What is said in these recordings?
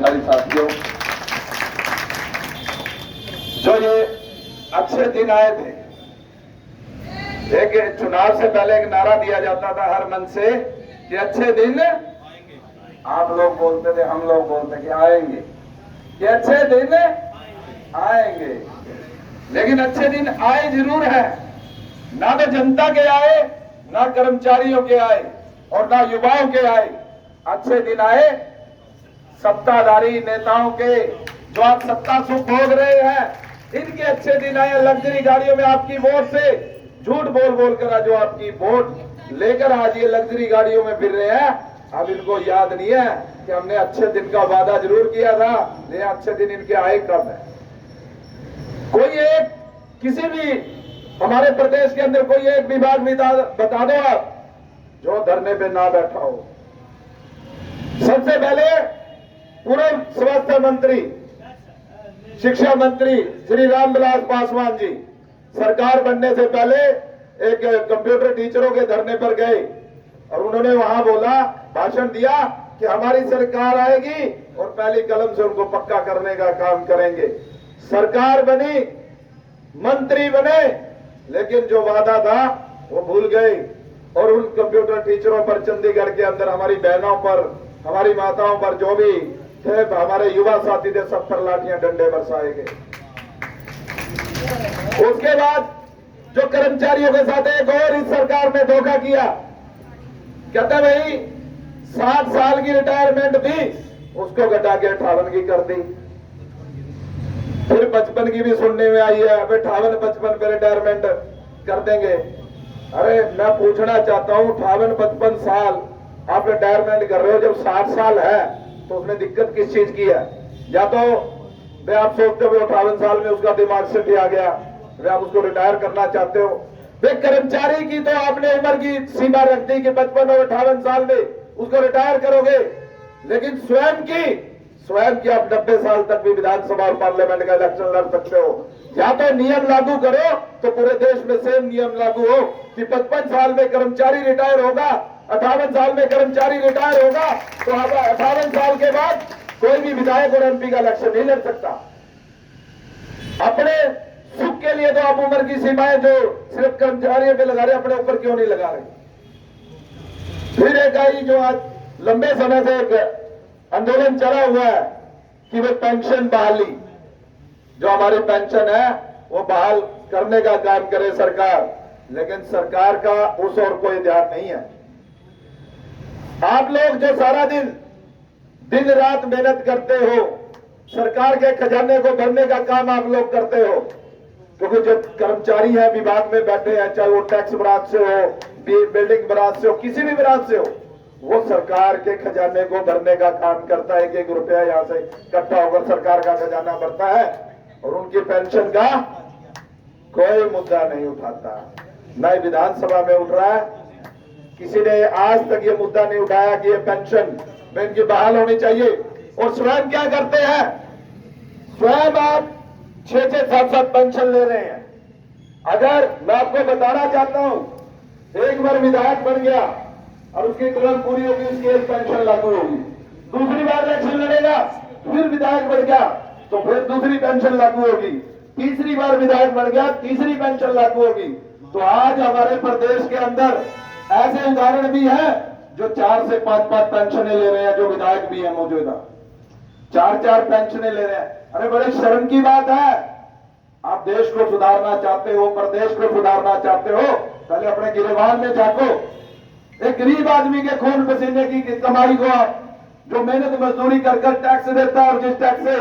कर्मचारी साथियों, जो ये अच्छे दिन आए थे, एक चुनाव से पहले एक नारा दिया जाता था हर मन से कि अच्छे दिन आप लोग बोलते थे, हम लोग बोलते कि आएंगे, कि अच्छे दिन आएंगे। लेकिन अच्छे दिन आए जरूर है, ना तो जनता के आए, ना कर्मचारियों के आए और ना युवाओं के आए। अच्छे दिन आए सत्ताधारी नेताओं के, जो आप सत्ता सुख भोग रहे हैं, इनके अच्छे दिन आए। लग्जरी गाड़ियों में आपकी वोट से झूठ बोल बोल कर जो आपकी वोट लेकर आज ये लग्जरी गाड़ियों में फिर रहे हैं, अब इनको याद नहीं है कि हमने अच्छे दिन का वादा जरूर किया था, लेकिन अच्छे दिन इनके आए कब है। कोई एक किसी भी हमारे प्रदेश के अंदर कोई एक विभाग बता दो आप जो धरने पे ना बैठा हो। सबसे पहले पूर्व स्वास्थ्य मंत्री, शिक्षा मंत्री श्री रामविलास पासवान जी सरकार बनने से पहले एक कंप्यूटर टीचरों के धरने पर गए और उन्होंने वहां बोला, भाषण दिया कि हमारी सरकार आएगी और पहली कलम से उनको पक्का करने का काम करेंगे। सरकार बनी, मंत्री बने, लेकिन जो वादा था वो भूल गए और उन कंप्यूटर टीचरों पर, चंडीगढ़ के अंदर हमारी बहनों पर, हमारी माताओं पर, जो भी थे हमारे युवा साथी थे, सब पर लाठियां डंडे बरसाए गए। उसके बाद जो कर्मचारियों के साथ एक और इस सरकार ने धोखा किया, कहते भाई 60 साल की रिटायरमेंट थी, उसको घटा के 58 की कर दी। फिर 55 की भी सुनने में आई है, अब 58-55 पे रिटायरमेंट कर देंगे। अरे मैं पूछना चाहता हूं, 58-55 साल आप रिटायरमेंट कर रहे हो, जब 60 साल है तो उसमें दिक्कत किस चीज की है? या तो वे आप सोचते हो 58 साल में उसका दिमाग से भी आ गया, वे आप उसको रिटायर करना चाहते हो। वे कर्मचारी की तो आपने उम्र की सीमा रख दी कि 55 और 58 साल में उसको रिटायर करोगे, लेकिन स्वयं की आप 90 साल तक भी विधानसभा और पार्लियामेंट का इलेक्शन लड़ सकते हो। या तो नियम लागू करो तो पूरे देश में सेम नियम लागू हो कि 55 साल में कर्मचारी रिटायर होगा, 58 साल में कर्मचारी रिटायर होगा, तो 58 साल के बाद कोई भी विधायक और एमपी का इलेक्शन नहीं लड़ सकता। अपने सुख के लिए तो आप उम्र की सीमाएं जो सिर्फ कर्मचारियों पे लगा रहे, अपने ऊपर क्यों नहीं लगा रहे? फिर एक आई जो आज लंबे समय से एक आंदोलन चला हुआ है कि वो पेंशन बहाली, जो हमारी पेंशन है वो बहाल करने का काम करे सरकार, लेकिन सरकार का उस और कोई ध्यान नहीं है। आप लोग जो सारा दिन रात मेहनत करते हो, सरकार के खजाने को भरने का काम आप लोग करते हो, क्योंकि जो कर्मचारी है विभाग में बैठे हैं, चाहे वो टैक्स ब्रांच से हो, बिल्डिंग ब्रांच से हो, किसी भी ब्रांच से हो, वो सरकार के खजाने को भरने का काम करता है। एक रुपया यहां से इकट्ठा होकर सरकार का खजाना भरता है और उनकी पेंशन का कोई मुद्दा नहीं उठाता। न विधानसभा में उठ रहा है, किसी ने आज तक ये मुद्दा नहीं उठाया कि ये पेंशन में इनकी बहाल होनी चाहिए। और स्वयं क्या करते हैं? स्वयं आप 6-6, 7-7 पेंशन ले रहे हैं। अगर मैं आपको बताना चाहता हूं, एक बार विधायक बन गया और उसकी टर्म पूरी होगी, उसकी एक पेंशन लागू होगी। दूसरी बार इलेक्शन लड़ेगा, फिर विधायक बन गया तो फिर दूसरी पेंशन लागू होगी। तीसरी बार विधायक बन गया, तीसरी पेंशन लागू होगी। तो आज हमारे प्रदेश के अंदर ऐसे उदाहरण भी हैं जो 4 से 5-5 पेंशनें ले रहे हैं, जो विधायक भी है मौजूदा 4-4 पेंशनें ले रहे हैं। अरे बड़े शर्म की बात है। आप देश को सुधारना चाहते हो, प्रदेश को सुधारना चाहते हो, पहले अपने गिरेबान में झांको। एक गरीब आदमी के खून पसीने की कमाई को आप जो मेहनत मजदूरी कर टैक्स देता है और जिस टैक्स से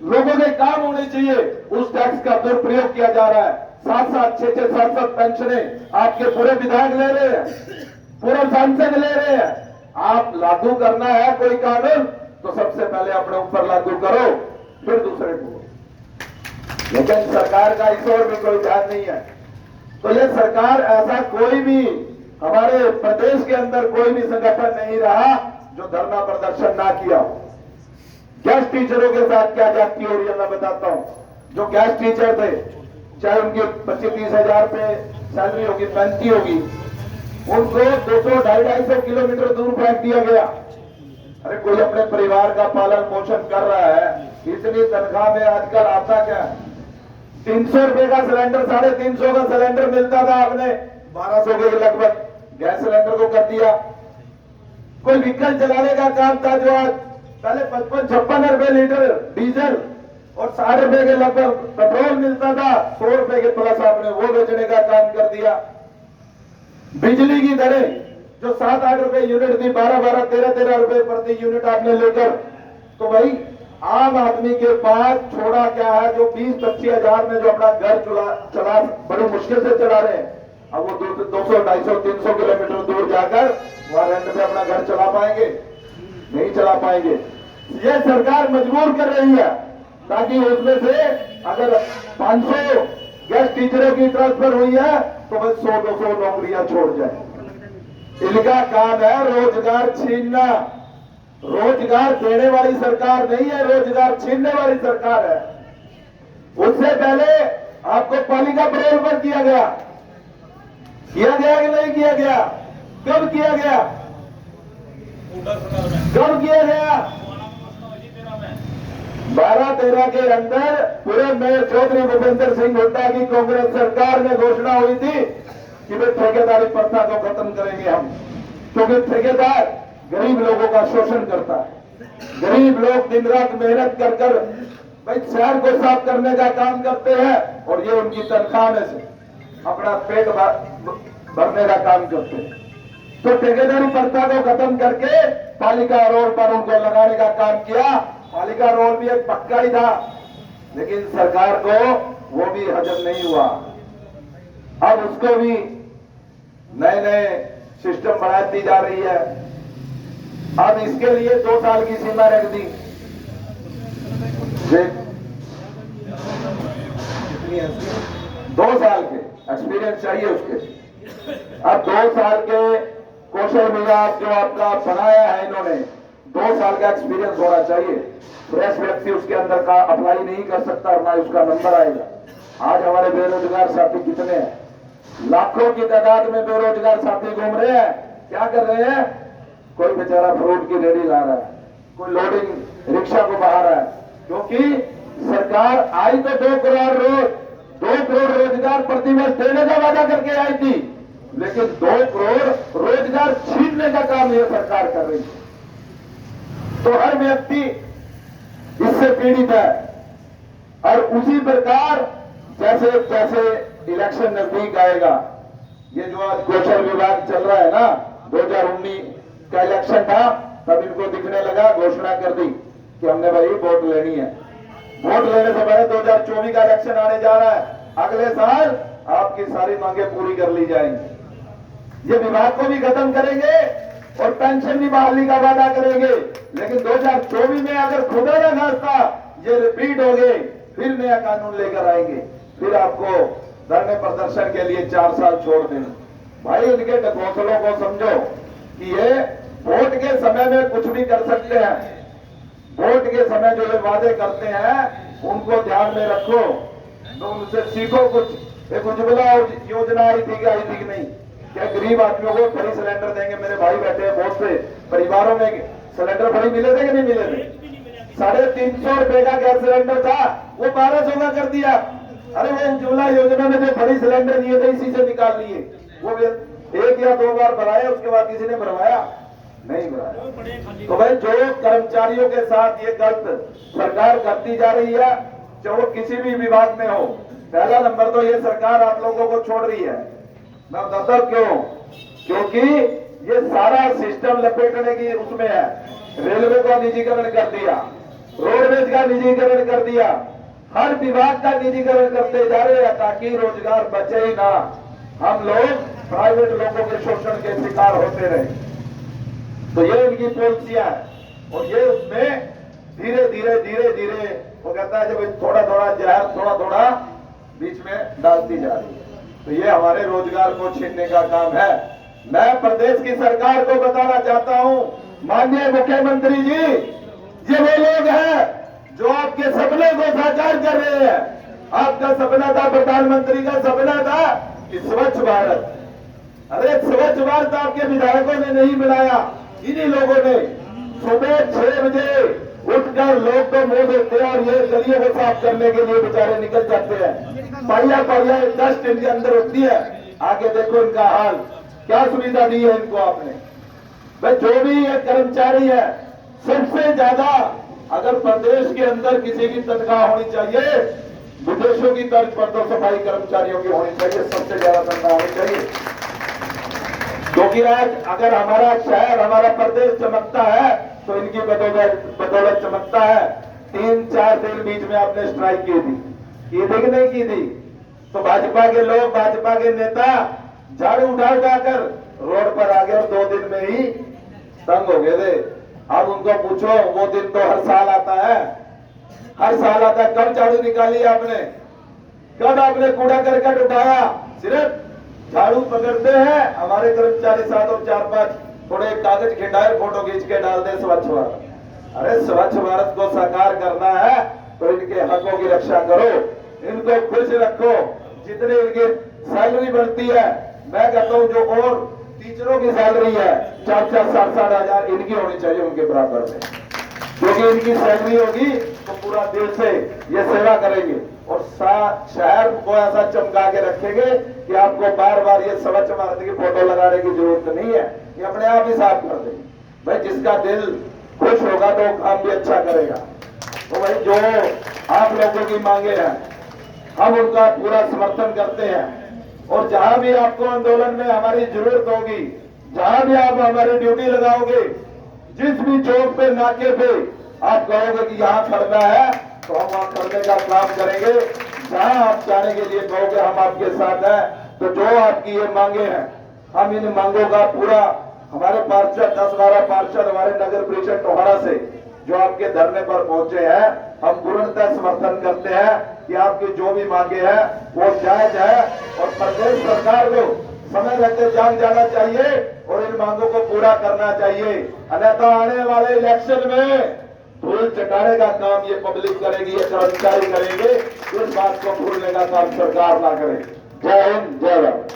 लोगों के काम होने चाहिए, उस टैक्स का दुरुपयोग किया जा रहा है। 7-7, 6-6, 7-7 पेंशनें आपके पूरे विधायक ले रहे हैं, पूरे सांसद ले रहे हैं। आप लागू करना है कोई कानून तो सबसे पहले अपने ऊपर लागू करो, फिर दूसरे को। लेकिन सरकार का इस ओर भी कोई ध्यान नहीं है। तो ये सरकार, ऐसा कोई भी हमारे प्रदेश के अंदर कोई भी संगठन नहीं रहा जो धरना प्रदर्शन ना किया। गेस्ट टीचरों के साथ क्या जाती हो रही है मैं बताता हूं। जो गेस्ट टीचर थे, चाहे उनकी 25-30 हजार पे सैलरी होगी, 35 होगी, उनको 200-250 किलोमीटर दूर फेंक दिया गया। अरे कोई अपने परिवार का पालन पोषण कर रहा है, इतनी तनख्वाह में आजकल आता क्या है? 300 रुपए का सिलेंडर, 350 का सिलेंडर मिलता था, आपने 1200 के लगभग गैस सिलेंडर को कर दिया। कोई व्हीकल चलाने का काम था जो आज पहले 55-56 रुपए लीटर डीजल और 60 रुपए के लगभग पेट्रोल मिलता था, 100 रुपए के प्लस आपने वो बेचने का काम कर दिया। बिजली की दरें जो 7-8 रुपए यूनिट थी, 12-12, 13-13 रुपए प्रति यूनिट आपने लेकर, तो भाई आम आदमी के पास छोड़ा क्या है? जो 20-25 हजार में जो अपना घर चला बड़ी मुश्किल से चला रहे हैं, अब वो 200, 250, 300 किलोमीटर दूर जाकर वहां रेंट पे अपना घर चला पाएंगे? नहीं चला पाएंगे। ये सरकार मजबूर कर रही है ताकि उसमें से अगर 500 गेस्ट टीचरों की ट्रांसफर हुई है तो बस 100-200 नौकरियां छोड़ जाए। इनका काम है रोजगार छीनना। रोजगार देने वाली सरकार नहीं है, रोजगार छीनने वाली सरकार है। उससे पहले आपको पालिका परोल पर किया गया कि नहीं किया गया? कब किया गया? कब किया गया? 12-13 के अंदर पूरे मेयर चौधरी भूपेंद्र सिंह हुड्डा की कांग्रेस सरकार में घोषणा हुई थी कि वे ठेकेदारी प्रथा को खत्म करेंगे हम, क्योंकि ठेकेदार गरीब लोगों का शोषण करता है। गरीब लोग दिन रात मेहनत कर कर भाई शहर को साफ करने का काम करते हैं और ये उनकी तनख्वाह में से अपना पेट भरने का काम करते हैं। तो ठेकेदारी प्रथा को खत्म करके पालिका रोल पर उनको लगाने का काम किया। पालिका रोल भी एक पक्का ही था, लेकिन सरकार को वो भी हजम नहीं हुआ। अब उसको भी नए नए सिस्टम बढ़ाती जा रही है। अब इसके लिए 2 साल की सीमा रख दी। 2 साल के एक्सपीरियंस चाहिए उसके। अब 2 साल के कौशल विभाग जो आपका बनाया है इन्होंने, 2 साल का एक्सपीरियंस होना चाहिए। फ्रेश व्यक्ति उसके अंदर का अप्लाई नहीं कर सकता और ना उसका नंबर आएगा। आज हमारे बेरोजगार साथी कितने हैं? लाखों की तादाद में बेरोजगार साथी घूम रहे हैं। क्या कर रहे हैं? कोई बेचारा फ्रूट की रेडी ला रहा है, कोई लोडिंग रिक्शा को बहा रहा है, क्योंकि सरकार आई तो 2 करोड़ रोजगार प्रतिवर्ष देने का वादा करके आई थी, लेकिन 2 करोड़ रोजगार छीनने का काम यह सरकार कर रही है। तो हर व्यक्ति इससे पीड़ित है। और उसी प्रकार जैसे जैसे इलेक्शन नजदीक आएगा, ये जो आज कौशल विभाग चल रहा है ना, 2019 का इलेक्शन था, तब इनको दिखने लगा, घोषणा कर दी कि हमने भाई वोट लेनी है। वोट लेने से पहले 2024 का इलेक्शन आने जा रहा है, अगले साल आपकी सारी मांगे पूरी कर ली जाएंगी। ये विभाग को भी खत्म करेंगे और पेंशन भी बहाली का वादा करेंगे, लेकिन 2024 में अगर खुदा ना खास्ता ये रिपीट हो गए, फिर नया कानून लेकर आएंगे, फिर आपको धरने प्रदर्शन के लिए 4 साल छोड़ देंगे। भाई इनके घोंसलों को समझो कि ये वोट के समय में कुछ भी कर सकते हैं। वोट के समय जो ये वादे करते हैं उनको ध्यान में रखो, तो उनसे सीखो कुछ। एक उज्ज्वला योजना आई थी कि नहीं? क्या गरीब आदमियों को फ्री सिलेंडर देंगे? मेरे भाई बैठे हैं, बहुत से परिवारों में सिलेंडर फ्री मिले थे कि नहीं मिले थे? 350 रुपए का गैस सिलेंडर था, वो 1200 का कर दिया। अरे वो उज्ज्वला योजना में जो फ्री सिलेंडर दिए थे इसी से निकाल लिए। वो 1 या 2 बार भराया, उसके बाद किसी ने भरवाया नहीं भराया। तो भाई जो कर्मचारियों के साथ ये गलत सरकार करती जा रही है, चाहे वो किसी भी विभाग में हो, पहला नंबर तो ये सरकार आप लोगों को छोड़ रही है। मैं बताता क्यों? क्योंकि ये सारा सिस्टम लपेटने की उसमें है। रेलवे का निजीकरण कर दिया, रोडवेज का निजीकरण कर दिया, हर विभाग का निजीकरण करते जा रहे हैं ताकि रोजगार बचे ही ना, हम लोग प्राइवेट लोगों के शोषण के शिकार होते रहे। तो ये इनकी पॉलिसियां है और ये उसमें धीरे धीरे वो कहता है जब थोड़ा थोड़ा जहर थोड़ा बीच में डालती जा रही है। तो ये हमारे रोजगार को छीनने का काम है। मैं प्रदेश की सरकार को बताना चाहता हूं, माननीय मुख्यमंत्री जी, ये वो लोग हैं जो आपके सपने को साकार कर रहे हैं। आपका सपना था, प्रधानमंत्री का सपना था कि स्वच्छ भारत। अरे स्वच्छ भारत आपके विधायकों ने नहीं बनाया, इन्हीं लोगों ने। सुबह 6 बजे उठकर लोग तो मुंह देते हैं और ये गलियों को साफ करने के लिए बेचारे निकल जाते हैं। पहिया पहिया डस्ट इनके अंदर होती है। आगे देखो इनका हाल, क्या सुविधा दी है इनको आपने। भाई जो भी ये कर्मचारी है, सबसे ज्यादा अगर प्रदेश के अंदर किसी की तनख्वाह होनी चाहिए, विदेशों की तर्ज पर तो सफाई कर्मचारियों की होनी चाहिए, सबसे ज्यादा तनख्वाह होनी चाहिए। क्योंकि आज अगर हमारा शहर, हमारा प्रदेश चमकता है तो इनकी बदौलत चमकता है। 3-4 दिन बीच में आपने स्ट्राइक की थी कि नहीं की थी, तो भाजपा के लोग, भाजपा के नेता झाड़ू उठा उठाकर रोड पर आ गए और 2 दिन में ही तंग हो गए थे। अब उनको पूछो, वो दिन तो हर साल आता है, हर साल आता है। कब झाड़ू निकाली आपने? कब आपने कूड़ा करकट उठाया? सिर्फ झाड़ू पकड़ते हैं हमारे कर्मचारी साथ और 4-5 थोड़े कागज खिंडाए, फोटो खींच के डाल दे स्वच्छ भारत। अरे स्वच्छ भारत को साकार करना है तो इनके हकों की रक्षा करो, इनको खुश रखो। जितनी इनकी सैलरी बढ़ती है, मैं कहता हूं जो और टीचरों की सैलरी है 4-4, 7-7 हजार इनकी होनी चाहिए उनके बराबर में, क्योंकि इनकी सैलरी होगी तो पूरा दिल से ये सेवा करेंगे और शहर को ऐसा चमका के रखेंगे कि आपको बार बार ये स्वच्छ भारत की फोटो लगाने की जरूरत नहीं है, ये अपने आप ही साफ कर देंगे। भाई जिसका दिल खुश होगा तो काम भी अच्छा करेगा। तो भाई जो आप लोगों की मांगे हैं हम उनका पूरा समर्थन करते हैं, और जहां भी आपको आंदोलन में हमारी जरूरत होगी, जहां भी आप हमारी ड्यूटी लगाओगे, जिस भी चौक पे, नाके पे आप कहोगे कि यहाँ खड़ना है तो हम वहां खड़ने का काम करेंगे। जहां आप जाने के लिए कहोगे हम आपके साथ हैं। तो जो आपकी ये मांगे हैं, हम इन मांगों का पूरा, हमारे पार्षद 10-12 पार्षद हमारे नगर परिषद टोहाड़ा से जो आपके धरने पर पहुंचे हैं, हम पूर्णतः समर्थन करते हैं कि आपकी जो भी मांगे हैं वो जायज है और प्रदेश सरकार को समय रहते जाग जाना चाहिए और इन मांगों को पूरा करना चाहिए। अन्यथा आने वाले इलेक्शन में धूल चटाने का काम ये पब्लिक करेगी, ये कर्मचारी करेंगे। इस बात को भूलने का काम सरकार ना करे। जय हिंद, जय भारत।